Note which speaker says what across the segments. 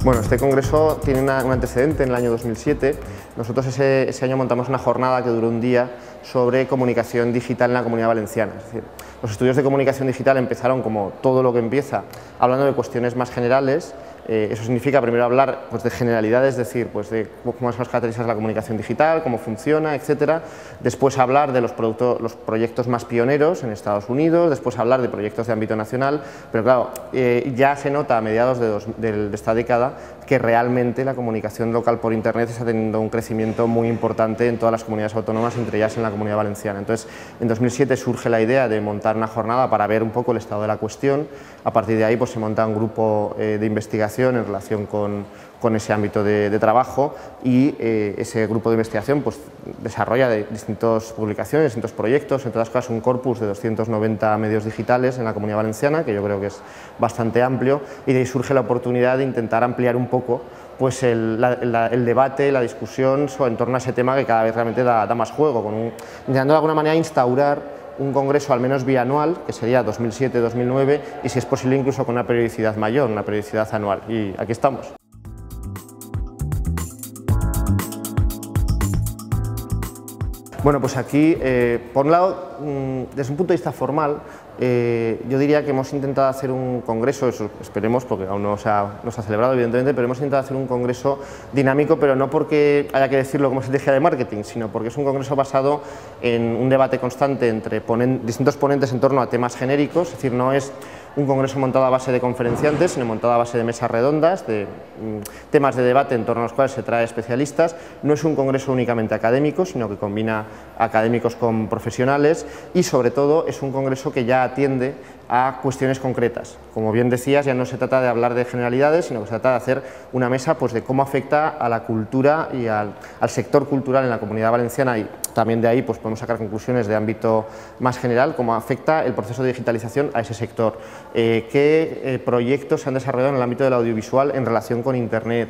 Speaker 1: Bueno, este congreso tiene un antecedente en el año 2007. Nosotros ese año montamos una jornada que duró un día sobre comunicación digital en la Comunidad Valenciana. Es decir, los estudios de comunicación digital empezaron, como todo lo que empieza, hablando de cuestiones más generales. Eso significa primero hablar de generalidades, es decir, de cómo son las características de la comunicación digital, cómo funciona, etc. Después hablar de los proyectos más pioneros en Estados Unidos, después hablar de proyectos de ámbito nacional, pero claro, ya se nota a mediados de esta década que realmente la comunicación local por Internet está teniendo un crecimiento muy importante en todas las comunidades autónomas, entre ellas en la Comunidad Valenciana. Entonces, en 2007 surge la idea de montar una jornada para ver un poco el estado de la cuestión. A partir de ahí se monta un grupo de investigación en relación con ese ámbito de trabajo y ese grupo de investigación desarrolla distintas publicaciones, distintos proyectos, entre otras cosas un corpus de 290 medios digitales en la Comunidad Valenciana, que yo creo que es bastante amplio, y de ahí surge la oportunidad de intentar ampliar un poco el debate, la discusión en torno a ese tema que cada vez realmente da más juego, intentando de alguna manera instaurar un congreso al menos bianual, que sería 2007-2009, y si es posible incluso con una periodicidad mayor, una periodicidad anual. Y aquí estamos. Bueno, pues aquí, por un lado, desde un punto de vista formal, yo diría que hemos intentado hacer un congreso, eso esperemos, porque aún no se ha celebrado evidentemente, pero hemos intentado hacer un congreso dinámico, pero no porque haya que decirlo como estrategia de marketing, sino porque es un congreso basado en un debate constante entre distintos ponentes en torno a temas genéricos, es decir, no es un congreso montado a base de conferenciantes, sino montado a base de mesas redondas, de temas de debate en torno a los cuales se trae especialistas. No es un congreso únicamente académico, sino que combina académicos con profesionales y, sobre todo, es un congreso que ya atiende a cuestiones concretas. Como bien decías, ya no se trata de hablar de generalidades, sino que se trata de hacer una mesa de cómo afecta a la cultura y al sector cultural en la Comunidad Valenciana, y también de ahí podemos sacar conclusiones de ámbito más general, cómo afecta el proceso de digitalización a ese sector, qué proyectos se han desarrollado en el ámbito del audiovisual en relación con Internet,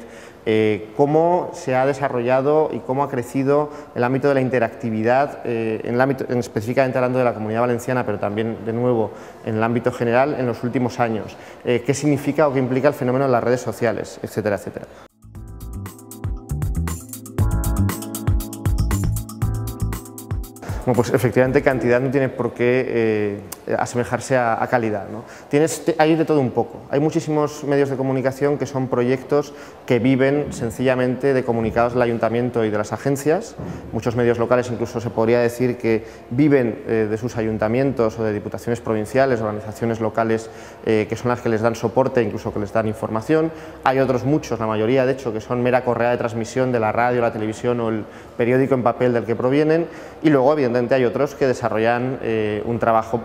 Speaker 1: cómo se ha desarrollado y cómo ha crecido el ámbito de la interactividad, específicamente hablando de la Comunidad Valenciana, pero también, de nuevo, en el ámbito general en los últimos años, qué significa o qué implica el fenómeno de las redes sociales, etcétera, etcétera. Bueno, pues efectivamente cantidad no tiene por qué asemejarse a calidad, ¿no? Hay de todo un poco. Hay muchísimos medios de comunicación que son proyectos que viven sencillamente de comunicados del ayuntamiento y de las agencias. Muchos medios locales incluso se podría decir que viven de sus ayuntamientos o de diputaciones provinciales, organizaciones locales que son las que les dan soporte, incluso que les dan información. Hay otros muchos, la mayoría de hecho, que son mera correa de transmisión de la radio, la televisión o el periódico en papel del que provienen, y luego evidentemente hay otros que desarrollan un trabajo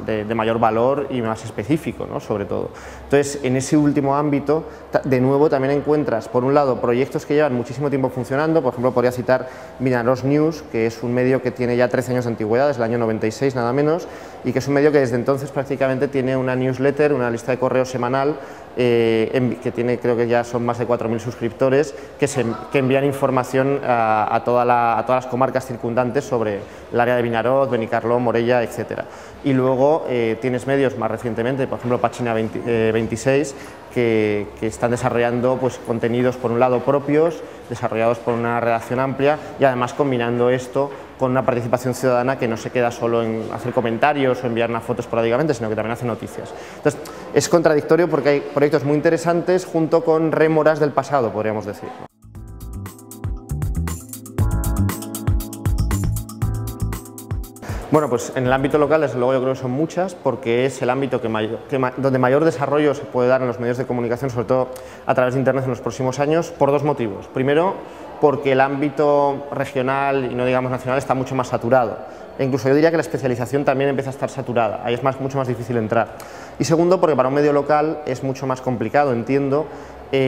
Speaker 1: de mayor valor y más específico, ¿no? Sobre todo. Entonces, en ese último ámbito, de nuevo también encuentras, por un lado, proyectos que llevan muchísimo tiempo funcionando. Por ejemplo, podría citar Vinaroz News, que es un medio que tiene ya 13 años de antigüedad, es el año 96 nada menos, y que es un medio que desde entonces prácticamente tiene una newsletter, una lista de correo semanal, que tiene, creo que ya son más de 4.000 suscriptores, que envían información a todas las comarcas circundantes sobre el área de Vinaroz, Benicarló, Morella, etc. Y luego tienes medios más recientemente, por ejemplo Página 26, que están desarrollando contenidos, por un lado, propios, desarrollados por una redacción amplia, y además combinando esto con una participación ciudadana que no se queda solo en hacer comentarios o enviar una foto esporádicamente, sino que también hace noticias. Entonces, es contradictorio porque hay proyectos muy interesantes junto con rémoras del pasado, podríamos decir. Bueno, pues en el ámbito local, desde luego, yo creo que son muchas, porque es el ámbito donde mayor desarrollo se puede dar en los medios de comunicación, sobre todo a través de Internet en los próximos años, por dos motivos. Primero, porque el ámbito regional y no digamos nacional está mucho más saturado. E incluso yo diría que la especialización también empieza a estar saturada, ahí es mucho más difícil entrar. Y segundo, porque para un medio local es mucho más complicado, entiendo,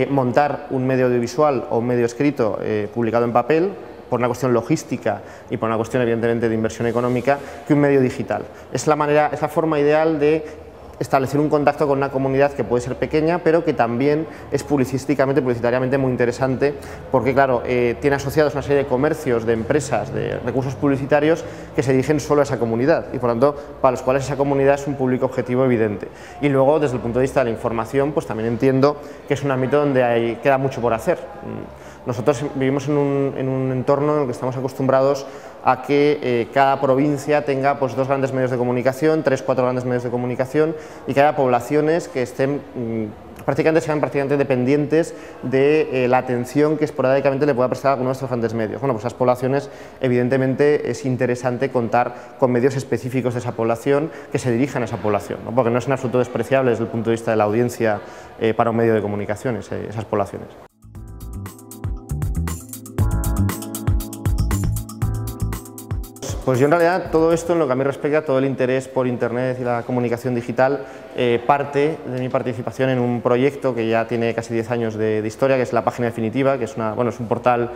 Speaker 1: montar un medio audiovisual o un medio escrito publicado en papel, por una cuestión logística y por una cuestión evidentemente de inversión económica, que un medio digital. Es la forma ideal de establecer un contacto con una comunidad que puede ser pequeña, pero que también es publicitariamente muy interesante, porque claro, tiene asociados una serie de comercios, de empresas, de recursos publicitarios que se dirigen solo a esa comunidad y por lo tanto para los cuales esa comunidad es un público objetivo evidente. Y luego desde el punto de vista de la información, pues también entiendo que es un ámbito donde queda mucho por hacer. Nosotros vivimos en un entorno en el que estamos acostumbrados a que cada provincia tenga pues 2 grandes medios de comunicación, 3, 4 grandes medios de comunicación y que haya poblaciones que sean prácticamente dependientes de la atención que esporádicamente le pueda prestar a alguno de estos grandes medios. Bueno, pues esas poblaciones, evidentemente, es interesante contar con medios específicos de esa población que se dirijan a esa población, ¿no? Porque no es en absoluto despreciable desde el punto de vista de la audiencia para un medio de comunicación esas poblaciones. Pues yo en realidad todo esto, en lo que a mí respecta, todo el interés por Internet y la comunicación digital, parte de mi participación en un proyecto que ya tiene casi 10 años de historia, que es La Página Definitiva, que es un portal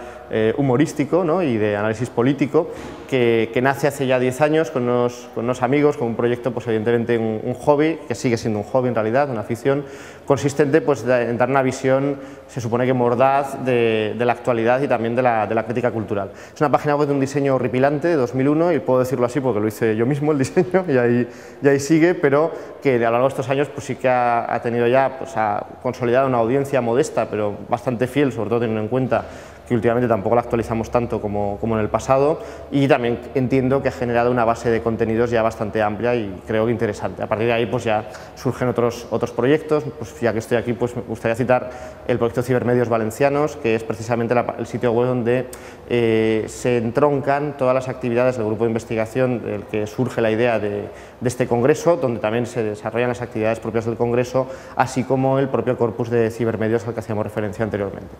Speaker 1: humorístico, ¿no?, y de análisis político, que nace hace ya 10 años con unos amigos, con un proyecto, pues evidentemente un hobby, que sigue siendo un hobby en realidad, una afición, consistente pues, en dar una visión, se supone que mordaz, de la actualidad y también de la crítica cultural. Es una página web de un diseño horripilante, de 2001, y puedo decirlo así porque lo hice yo mismo el diseño y ahí sigue, pero que a lo largo de estos años pues sí que ha tenido ya, pues ha consolidado una audiencia modesta pero bastante fiel, sobre todo teniendo en cuenta que últimamente tampoco la actualizamos tanto como en el pasado, y también entiendo que ha generado una base de contenidos ya bastante amplia y creo que interesante. A partir de ahí pues ya surgen otros proyectos, pues ya que estoy aquí pues me gustaría citar el proyecto Cibermedios Valencianos, que es precisamente el sitio web donde se entroncan todas las actividades del grupo de investigación del que surge la idea de este congreso, donde también se desarrollan las actividades propias del congreso, así como el propio corpus de cibermedios al que hacíamos referencia anteriormente.